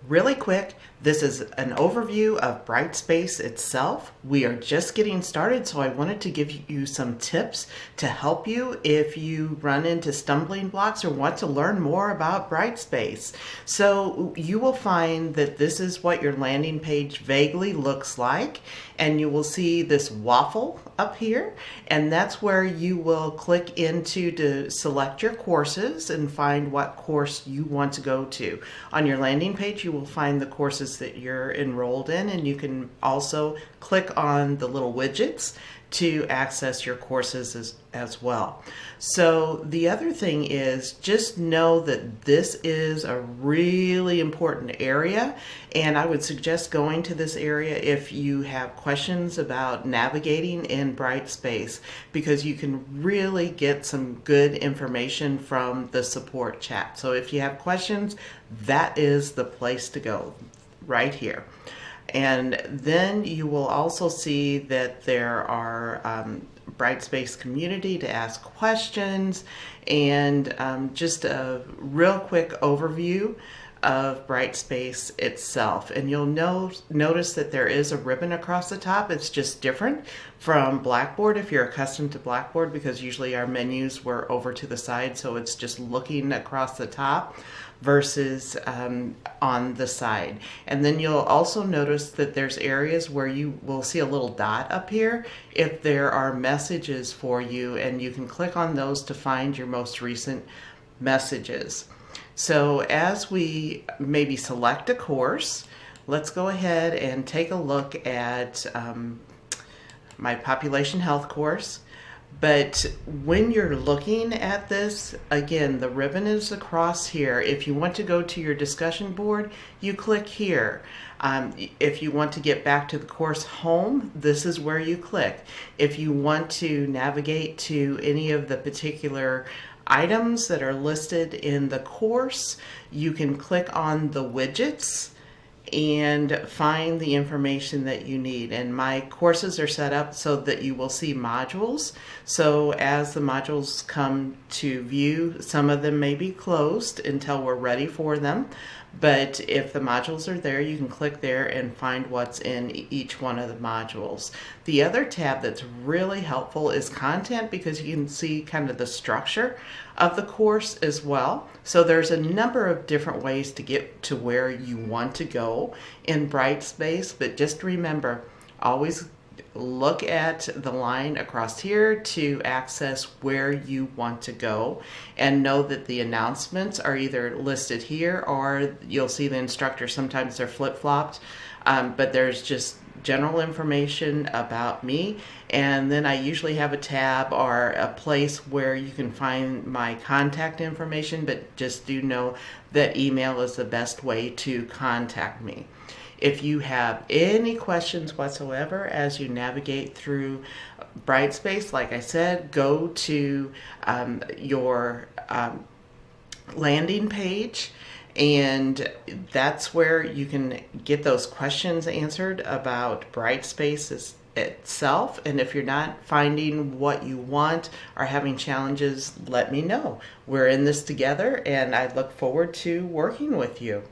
Really quick, this is an overview of Brightspace itself. We are just getting started, so I wanted to give you some tips to help you if you run into stumbling blocks or want to learn more about Brightspace. So you will find that this is what your landing page vaguely looks like, and you will see this waffle up here, and that's where you will click into to select your courses and find what course you want to go to. On your landing page, you will find the courses that you're enrolled in, and you can also click on the little widgets to access your courses as well. So the other thing is, just know that this is a really important area, and I would suggest going to this area if you have questions about navigating in Brightspace, because you can really get some good information from the support chat. So if you have questions, that is the place to go, right here. And then you will also see that there are Brightspace community to ask questions, and just a real quick overview of Brightspace itself. And you'll notice that there is a ribbon across the top. It's just different from Blackboard if you're accustomed to Blackboard, because usually our menus were over to the side, so it's just looking across the top versus on the side. And then you'll also notice that there's areas where you will see a little dot up here if there are messages for you, and you can click on those to find your most recent messages. So as we maybe select a course, let's go ahead and take a look at my population health course. But when you're looking at this, again, the ribbon is across here. If you want to go to your discussion board, you click here. If you want to get back to the course home, this is where you click. If you want to navigate to any of the particular items that are listed in the course, you can click on the widgets and find the information that you need. And my courses are set up so that you will see modules. So as the modules come to view, some of them may be closed until we're ready for them. But if the modules are there, you can click there and find what's in each one of the modules. The other tab that's really helpful is content, because you can see kind of the structure of the course as well. So there's a number of different ways to get to where you want to go in Brightspace, but just remember, always look at the line across here to access where you want to go, and know that the announcements are either listed here or you'll see the instructor. Sometimes they're flip-flopped, but there's just general information about me, and then I usually have a tab or a place where you can find my contact information, but just do know that email is the best way to contact me. If you have any questions whatsoever as you navigate through Brightspace, like I said, go to your landing page, and that's where you can get those questions answered about Brightspace itself. And if you're not finding what you want or having challenges, let me know. We're in this together, and I look forward to working with you.